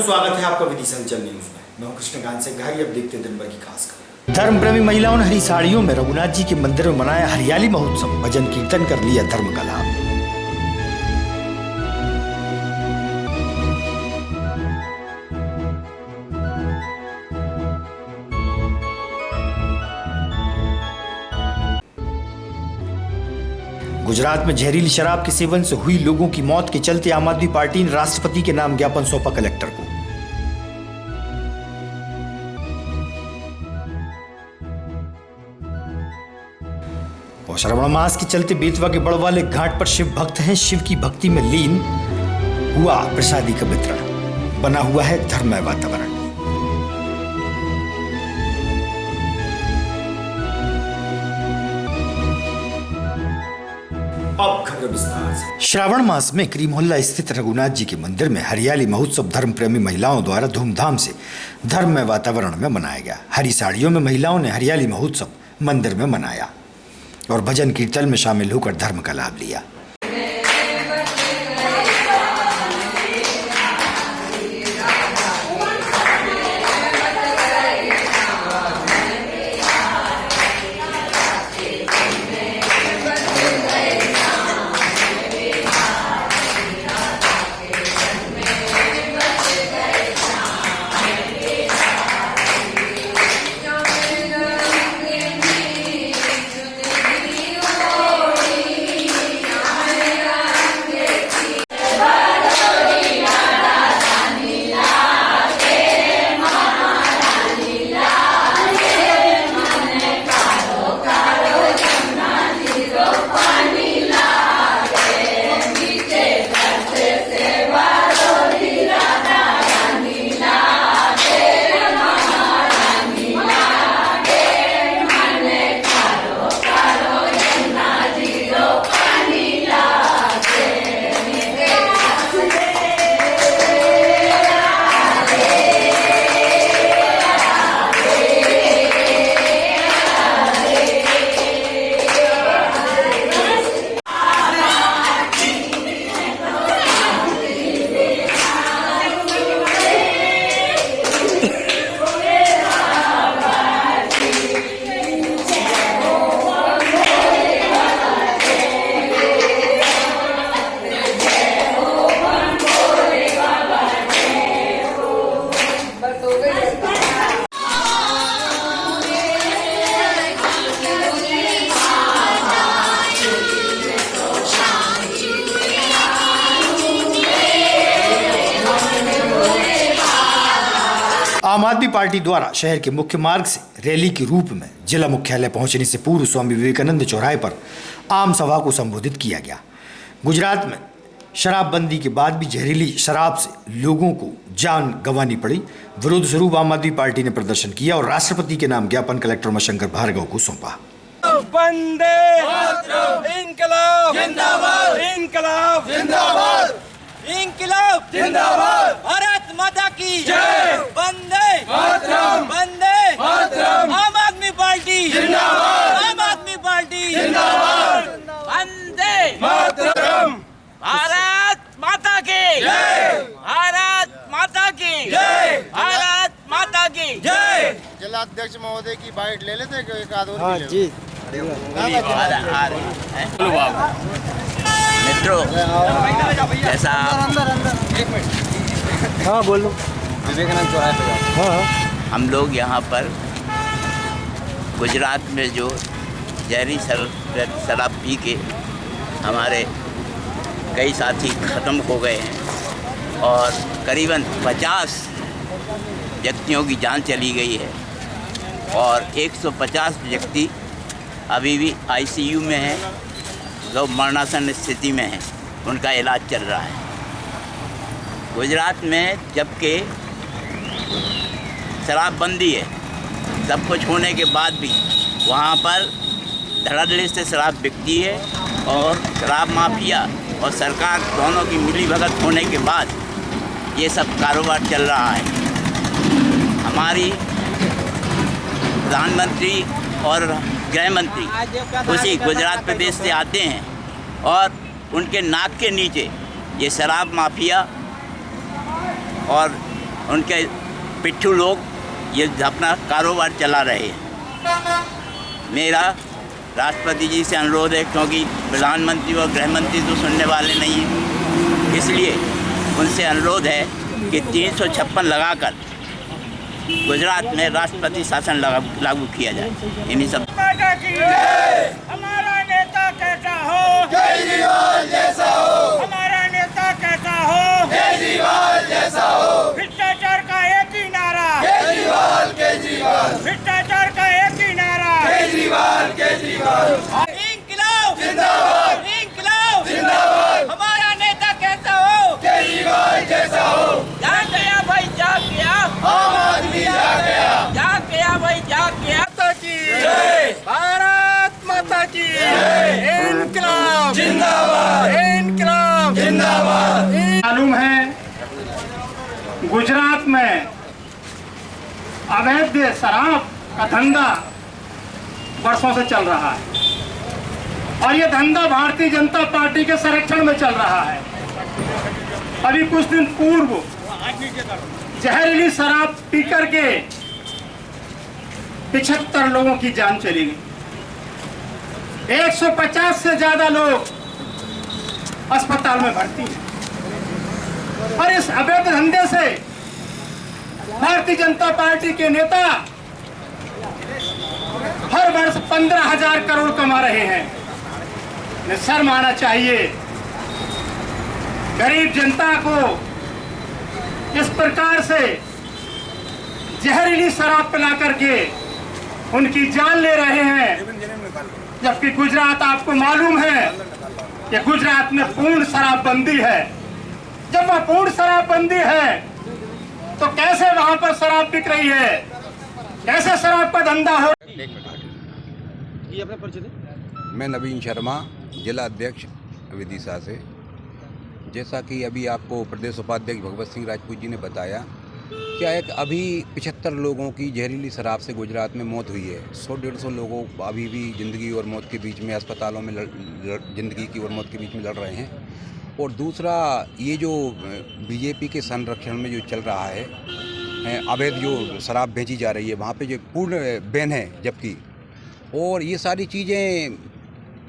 स्वागत है आपका विधि संचल न्यूज में। मैं हूं कृष्णकांत सिंघारी। अब देखते हैं दिन भर की खास खबर। धर्म प्रेमी महिलाओं ने हरी साड़ियों में रघुनाथ जी के मंदिर में मनाया हरियाली महोत्सव। भजन कीर्तन कर लिया धर्म का लाभ। गुजरात में जहरीली शराब के सेवन से हुई लोगों की मौत के चलते आम आदमी पार्टी ने राष्ट्रपति के नाम ज्ञापन सौंपा कलेक्टर को। और श्रावण मास के चलते बेतवा के बड़वाले घाट पर शिव भक्त हैं शिव की भक्ति में लीन। हुआ प्रसादी का वितरण। बना हुआ है धर्ममय वातावरण। अब खबर विस्तार से। श्रावण मास में करी मोहल्ला स्थित रघुनाथ जी के मंदिर में हरियाली महोत्सव धर्म प्रेमी महिलाओं द्वारा धूमधाम से धर्ममय वातावरण में मनाया गया। हरी साड़ियों में महिलाओं ने हरियाली महोत्सव मंदिर में मनाया और भजन कीर्तन में शामिल होकर धर्म का लाभ लिया। आम आदमी पार्टी द्वारा शहर के मुख्य मार्ग से रैली के रूप में जिला मुख्यालय पहुंचने से पूर्व स्वामी विवेकानंद चौराहे पर आम सभा को संबोधित किया गया। गुजरात में शराबबंदी के बाद भी जहरीली शराब से लोगों को जान गंवानी पड़ी। विरोध स्वरूप आम आदमी पार्टी ने प्रदर्शन किया और राष्ट्रपति के नाम ज्ञापन कलेक्टर उमाशंकर भार्गव को सौंपा। वंदे इंकलाब जिंदाबाद, इंकलाब जिंदाबाद, इंकलाब जिंदाबाद, भारत माता की जय, वंदे मातरम, वंदे मातरम, आम आदमी पार्टी जिंदाबाद, आम आदमी पार्टी जिंदाबाद, वंदे मातरम, भारत माता की जय, भारत माता की जय, भारत माता की जय। जिलाध्यक्ष महोदय की बाइट ले लेते हैं एक आध। हाँ जी मित्रों, जैसा हाँ बोलो विवेकानंद चौराहे पे हाँ हम लोग यहाँ पर गुजरात में जो जहरी शराब पी के हमारे कई साथी ख़त्म हो गए हैं और करीबन 50 व्यक्तियों की जान चली गई है और 150 व्यक्ति अभी भी आईसीयू में हैं, जो मरणासन स्थिति में हैं, उनका इलाज चल रहा है। गुजरात में जबकि शराबबंदी है, सब कुछ होने के बाद भी वहाँ पर धड़ल्ले से शराब बिकती है और शराब माफिया और सरकार दोनों की मिलीभगत होने के बाद ये सब कारोबार चल रहा है। हमारी प्रधानमंत्री और गृह मंत्री उसी गुजरात प्रदेश से आते हैं और उनके नाक के नीचे ये शराब माफिया और उनके पिट्ठू लोग ये अपना कारोबार चला रहे हैं। मेरा राष्ट्रपति जी से अनुरोध है, क्योंकि प्रधानमंत्री और गृह मंत्री तो सुनने वाले नहीं हैं, इसलिए उनसे अनुरोध है कि 356 लगाकर गुजरात में राष्ट्रपति शासन लागू किया जाए। इन्हीं सब हमारा नेता कैसा हो, केजरीवाल जैसा हो, हमारा नेता कैसा हो, केजरीवाल जैसा हो, भ्रष्टाचार का एक ही नारा, केजरीवाल केजरीवाल, भ्रष्टाचार का एक ही नारा, केजरीवाल केजरीवाल, इंकलाब जिंदाबाद, इंकलाब जिंदाबाद, हमारा नेता कैसा हो, केजरीवाल जैसा हो। जाग गया भाई जाग गया, आम आदमी जा गया। जाग गया भाई जाग गया। माता की जय। भारत माता की इंकलाब जिंदाबाद, इंकलाब जिंदाबाद। मालूम है गुजरात में अवैध शराब का धंधा वर्षों से चल रहा है और ये धंधा भारतीय जनता पार्टी के संरक्षण में चल रहा है। अभी कुछ दिन पूर्व जहरीली शराब पीकर के 75 लोगों की जान चली गई। 150 से ज्यादा लोग अस्पताल में भर्ती हैं और इस अवैध धंधे से भारतीय जनता पार्टी के नेता हर वर्ष 15,000 करोड़ कमा रहे हैं। इन्हें शर्म आना चाहिए। गरीब जनता को इस प्रकार से जहरीली शराब पिला करके उनकी जान ले रहे हैं, जबकि गुजरात आपको मालूम है कि गुजरात में पूर्ण शराबबंदी है। जब वह पूर्ण शराबबंदी है तो कैसे वहां पर शराब बिक रही है, कैसे शराब का धंधा हो। ये अपने परिचय दें। मैं नवीन शर्मा, जिला अध्यक्ष विदिशा से। जैसा कि अभी आपको प्रदेश उपाध्यक्ष भगवत सिंह राजपूत जी ने बताया, क्या एक अभी 75 लोगों की जहरीली शराब से गुजरात में मौत हुई है। 100-150 लोगों अभी भी ज़िंदगी और मौत के बीच में अस्पतालों में ज़िंदगी की और मौत के बीच में लड़ रहे हैं। और दूसरा, ये जो बीजेपी के संरक्षण में जो चल रहा है अवैध जो शराब बेची जा रही है, वहाँ पे जो पूर्ण बैन है, जबकि और ये सारी चीज़ें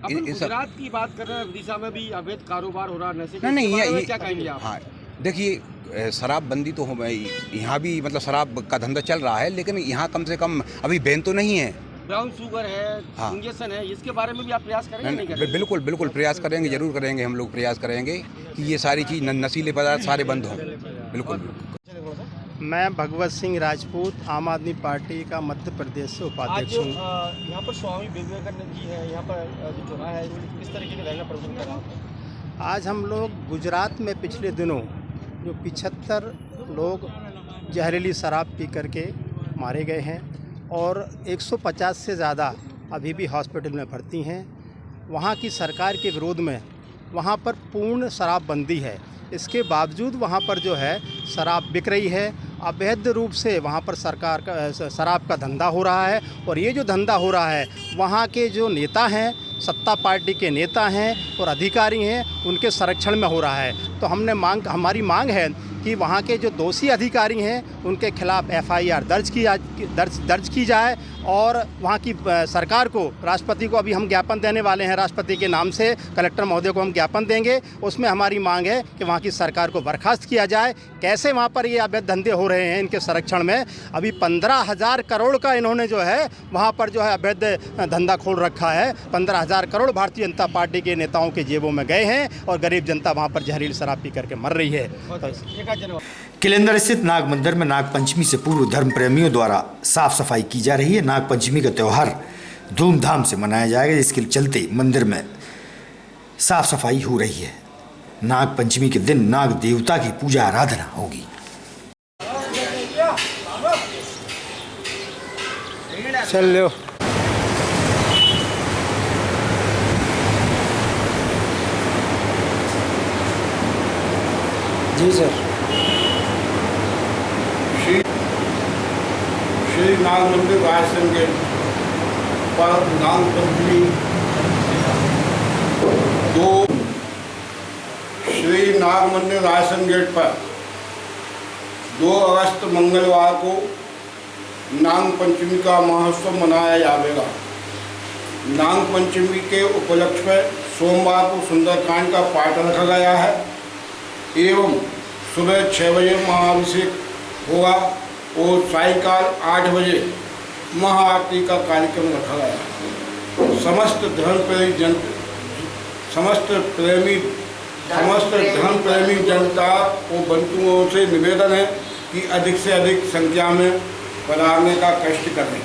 गुजरात की बात कर रहे हैं, विदिशा में भी अवैध कारोबार हो रहा है नशे का। नहीं, ये क्या कहेंगे आप? हाँ, देखिए शराबबंदी तो हो, यहाँ भी मतलब शराब का धंधा चल रहा है, लेकिन यहाँ कम से कम अभी बैन तो नहीं है। ब्राउन शुगर है, हाँ। इंजेक्शन है, इसके बारे में भी आप प्रयास करेंगे? नहीं करेंगे? बिल्कुल बिल्कुल प्रयास करेंगे, जरूर करेंगे। हम लोग प्रयास करेंगे कि ये सारी चीज़ नशीले पदार्थ सारे बंद हों। बिल्कुल। मैं भगवत सिंह राजपूत, आम आदमी पार्टी का मध्य प्रदेश से आज उपाध्यक्ष हूँ। यहाँ पर स्वामी विवेकानंद जी है, यहाँ पर जो चौराहा है, किस तरीके का धरना प्रदर्शन कर रहा है? आज हम लोग गुजरात में पिछले दिनों जो 75 लोग जहरीली शराब पी करके मारे गए हैं और 150 से ज़्यादा अभी भी हॉस्पिटल में भर्ती हैं। वहाँ की सरकार के विरोध में वहाँ पर पूर्ण शराबबंदी है। इसके बावजूद वहाँ पर जो है शराब बिक रही है। अवैध रूप से वहाँ पर सरकार का शराब का धंधा हो रहा है और ये जो धंधा हो रहा है, वहाँ के जो नेता हैं, सत्ता पार्टी के नेता हैं और अधिकारी हैं, उनके संरक्षण में हो रहा है। तो हमारी मांग है कि वहाँ के जो दोषी अधिकारी हैं उनके खिलाफ FIR दर्ज की जाए और वहाँ की सरकार को, राष्ट्रपति को अभी हम ज्ञापन देने वाले हैं, राष्ट्रपति के नाम से कलेक्टर महोदय को हम ज्ञापन देंगे। उसमें हमारी मांग है कि वहाँ की सरकार को बर्खास्त किया जाए। कैसे वहाँ पर ये अवैध धंधे हो रहे हैं इनके संरक्षण में। अभी 15,000 करोड़ का इन्होंने जो है वहाँ पर जो है अवैध धंधा खोल रखा है। 15,000 करोड़ भारतीय जनता पार्टी के नेताओं के जेबों में गए हैं और गरीब जनता वहाँ पर जहरीली शराब पी करके मर रही है। किलेंदर स्थित नाग मंदिर में नाग पंचमी से पूर्व धर्म प्रेमियों द्वारा साफ सफाई की जा रही है। नाग पंचमी का त्यौहार धूमधाम से मनाया जाएगा, जिसके चलते मंदिर में साफ सफाई हो रही है। नाग पंचमी के दिन नाग देवता की पूजा आराधना होगी। चल लो। जी सर। श्री नाग मंदिर रायसन गेट पर नाग पंचमी 2 श्री नाग मंदिर रायसन गेट पर 2 अगस्त मंगलवार को नाग पंचमी का महोत्सव मनाया जाएगा। नाग पंचमी के उपलक्ष्य में सोमवार को सुंदरकांड का पाठ रखा गया है एवं सुबह 6 बजे महाअभिषेक होगा और सायंकाल 8 बजे महाआरती का कार्यक्रम रखा गया है। समस्त धर्म प्रेमी जनता को बंधुओं से निवेदन है कि अधिक से अधिक संख्या में पधारने का कष्ट करें।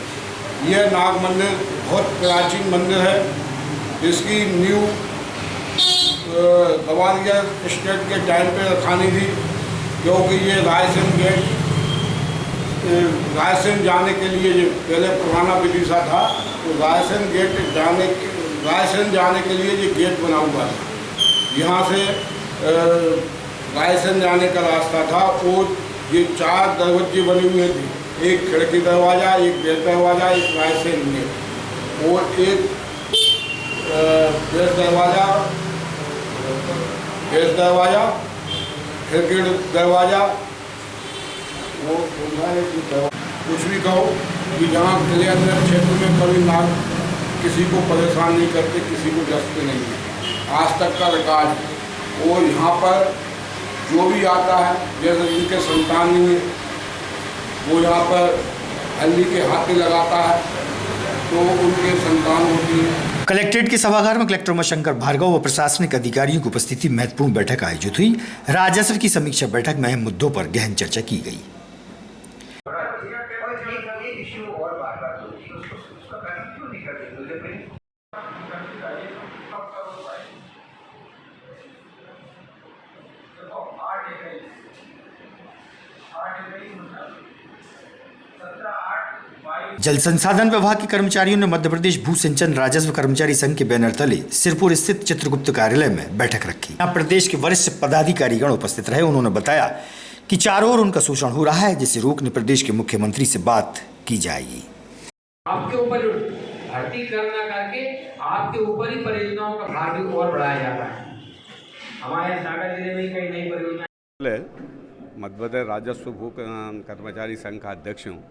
यह नाग मंदिर बहुत प्राचीन मंदिर है। इसकी न्यू ग्वालियर स्टेट के टाइम पे रखानी थी, क्योंकि ये रायसेन जाने के लिए जो पहले पुराना विदिशा था, तो रायसेन जाने के लिए ये गेट बना हुआ था। यहाँ से रायसेन जाने का रास्ता था और ये 4 दरवाजे बने हुए थे, एक खिड़की दरवाज़ा, एक गेट दरवाज़ा, एक रायसेन गेट और एक गैस दरवाज़ा, खिड़की दरवाज़ा। वो कुछ भी कहो कि जहाँ कल्याण क्षेत्र में कभी नाग किसी को परेशान नहीं करते, किसी को डसते नहीं है, आज तक का रिकॉर्ड है। और यहाँ पर जो भी आता है, जैसे जिनके संतान नहीं है, वो यहाँ पर हल्दी के हाथे लगाता है तो उनके संतान होती है। कलेक्ट्रेट के सभागार में कलेक्टर उमाशंकर भार्गव व प्रशासनिक अधिकारियों की उपस्थिति में महत्वपूर्ण बैठक आयोजित हुई। राजस्व की समीक्षा बैठक में अहम मुद्दों पर गहन चर्चा की गई। जल संसाधन विभाग के कर्मचारियों ने मध्य प्रदेश भू सिंचन राजस्व कर्मचारी संघ के बैनर तले सिरपुर स्थित चित्रगुप्त कार्यालय में बैठक रखी। यहाँ प्रदेश के वरिष्ठ पदाधिकारीगण उपस्थित रहे। उन्होंने बताया कि चारों ओर उनका शोषण हो रहा है, जिसे रोकने प्रदेश के मुख्यमंत्री से बात की जाएगी। आपके ऊपर भर्ती करना करके आपके ऊपर ही परियोजनाओं का भार भी और बढ़ाया जाता है। हमारे सागर जिले में कई नई परियोजना। मध्य प्रदेश राजस्व भू कर्मचारी संघ का अध्यक्ष हूँ।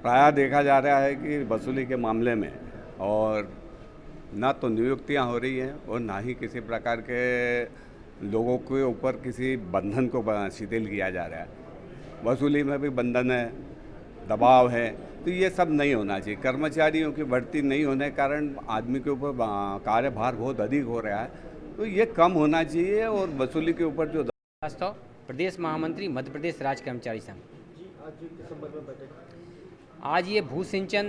प्रायः देखा जा रहा है कि वसूली के मामले में और ना तो नियुक्तियां हो रही हैं और ना ही किसी प्रकार के लोगों के ऊपर किसी बंधन को शिथिल किया जा रहा है। वसूली में भी बंधन है, दबाव है, तो ये सब नहीं होना चाहिए। कर्मचारियों की भर्ती नहीं होने के कारण आदमी के ऊपर कार्यभार बहुत अधिक हो रहा है, तो ये कम होना चाहिए। और वसूली के ऊपर जो वास्तव प्रदेश महामंत्री मध्य प्रदेश राज्य कर्मचारी संघ, आज ये भू सिंचन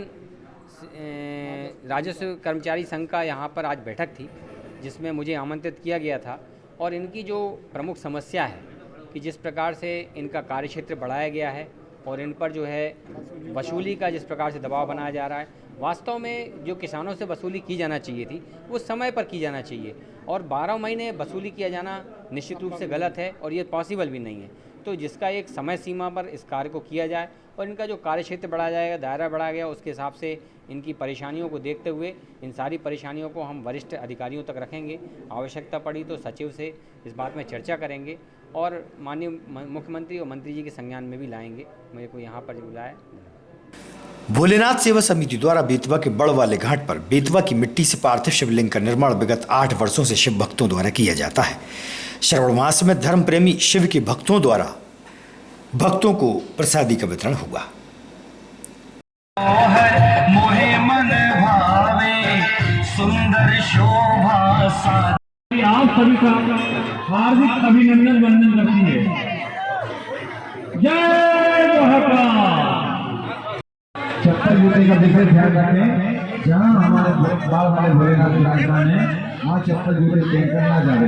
राजस्व कर्मचारी संघ का यहाँ पर आज बैठक थी, जिसमें मुझे आमंत्रित किया गया था। और इनकी जो प्रमुख समस्या है कि जिस प्रकार से इनका कार्यक्षेत्र बढ़ाया गया है और इन पर जो है वसूली का जिस प्रकार से दबाव बनाया जा रहा है, वास्तव में जो किसानों से वसूली की जाना चाहिए थी वो समय पर की जाना चाहिए। और 12 महीने वसूली किया जाना निश्चित रूप से गलत है और ये पॉसिबल भी नहीं है। तो जिसका एक समय सीमा पर इस कार्य को किया जाए और इनका जो कार्यक्षेत्र बढ़ाया जाएगा, दायरा बढ़ाया गया, उसके हिसाब से इनकी परेशानियों को देखते हुए इन सारी परेशानियों को हम वरिष्ठ अधिकारियों तक रखेंगे। आवश्यकता पड़ी तो सचिव से इस बात में चर्चा करेंगे और माननीय मुख्यमंत्री और मंत्री जी के संज्ञान में भी लाएंगे। मेरे को यहाँ पर बुलाया। भोलेनाथ सेवा समिति द्वारा बेतवा के बड़ वाले घाट पर बेतवा की मिट्टी से पार्थिव शिवलिंग का निर्माण विगत 8 वर्षों से शिव भक्तों द्वारा किया जाता है। श्रावण मास में धर्म प्रेमी शिव के भक्तों द्वारा भक्तों को प्रसादी का वितरण हुआ। मोहे मन भावे सुंदर शोभा आप सभी का हार्दिक अभिनंदन वंदन करती है। जय महाकाल। चप्पल जूते का विशेष ध्यान रखें। जहाँ हमारे बाल वाले भोलेनाथ विराजमान है, वहाँ चप्पल जूते पहनकर ना जाए।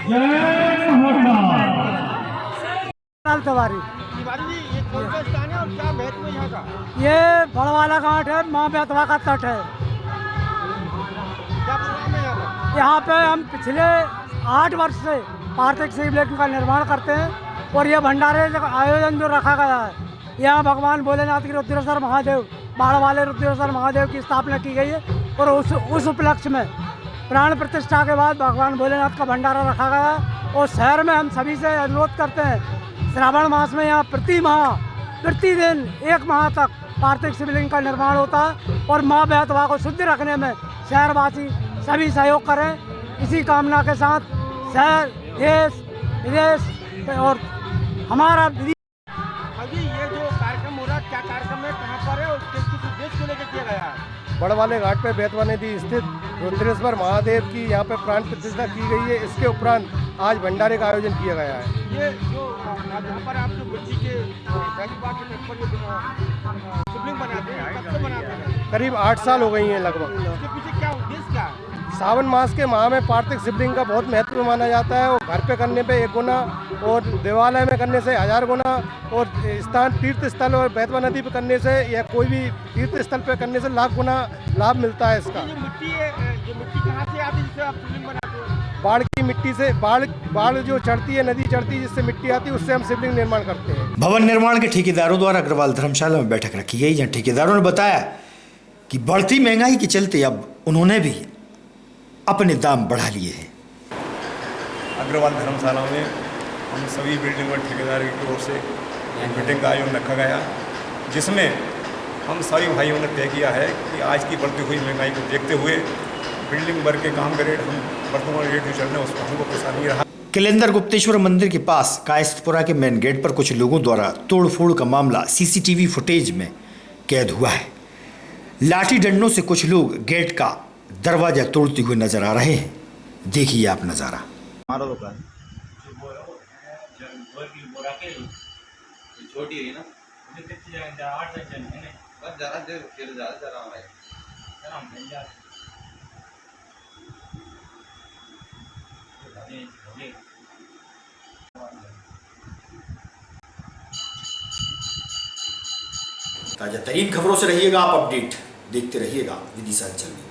जय महाकाल। तिवारी जी, ये कौन सा स्थान है और क्या महत्व है यहाँ का? ये बड़वाला घाट है, माँ बेतवा का तट है। क्या प्रोग्राम है यहाँ का? यहाँ पे हम पिछले 8 वर्ष से पार्थिव शिवलिंग का निर्माण करते हैं और ये भंडारे का आयोजन जो रखा गया है, यहाँ भगवान भोलेनाथ की रुद्रेश्वर महादेव, बाढ़ वाले रुद्रेश्वर महादेव की स्थापना की गई है और उस उपलक्ष्य में प्राण प्रतिष्ठा के बाद भगवान भोलेनाथ का भंडारा रखा गया है। और शहर में हम सभी से अनुरोध करते हैं श्रावण मास में यहाँ प्रतिदिन 1 माह तक पार्थिव शिवलिंग का निर्माण होता है और माँ बेतवा को शुद्ध रखने में शहरवासी सभी सहयोग करें। इसी कामना के साथ शहर, देश, विदेश और हमारा अभी ये जो कार्यक्रम हो रहा है, क्या कार्यक्रम है, कहाँ पर है और किस उद्देश्य को लेकर किया गया है? बड़वाले घाट पे बेतवा नदी स्थित रुद्रेश्वर महादेव की यहाँ पे प्राण प्रतिष्ठा की गई है। इसके उपरांत आज भंडारे का आयोजन किया गया है। ये जो यहाँ पर आप जो मिट्टी के शिवलिंग बनाते हैं, कब से बनाते हैं? करीब 8 साल हो गई हैं लगभग। इसके पीछे क्या उद्देश्य क्या है? सावन मास के माह में पार्थिव शिवलिंग का बहुत महत्व माना जाता है। और घर पे करने पे 1 गुना और देवालय में करने से 1000 गुना और स्थान तीर्थ स्थल और बेतवा नदी पे करने से या कोई भी तीर्थ स्थल पे करने से लाख गुना लाभ मिलता है इसका। ये मिट्टी कहाँ से आती है जिससे आप शिवलिंग बनाते हैं? बाढ़ की मिट्टी से बाढ़ जो चढ़ती है, नदी चढ़ती है जिससे मिट्टी आती है, उससे हम शिवलिंग निर्माण करते हैं। भवन निर्माण के ठेकेदारों द्वारा अग्रवाल धर्मशाला में बैठक रखी गई, जहां ठेकेदारों ने बताया कि बढ़ती महंगाई के चलते अब उन्होंने भी अपने दाम बढ़ा लिए हैं। अग्रवाल धर्मशाला में हम सभी बिल्डिंग और ठेकेदार की ओर से एक मीटिंग का आयोजन रखा गया, जिसमें हम सभी भाइयों ने तय किया है कि आज की बढ़ती हुई महंगाई को देखते हुए बिल्डिंग वर्ग के काम का रेट हम वर्तमान रेट जो चल रहे हैं उसको हमको पैसा नहीं रहा। किलेंदर गुप्तेश्वर मंदिर के पास कायस्थपुरा के मेन गेट पर कुछ लोगों द्वारा तोड़फोड़ का मामला सीसीटीवी फुटेज में कैद हुआ है। लाठी डंडों से कुछ लोग गेट का दरवाजा तोड़ते हुए नजर आ रहे हैं। देखिए आप नजारा। हमारा दुकान छोटी है ना, ताजा तरीन खबरों से रहिएगा आप अपडेट, देखते रहिएगा विदिशा अंचल न्यूज।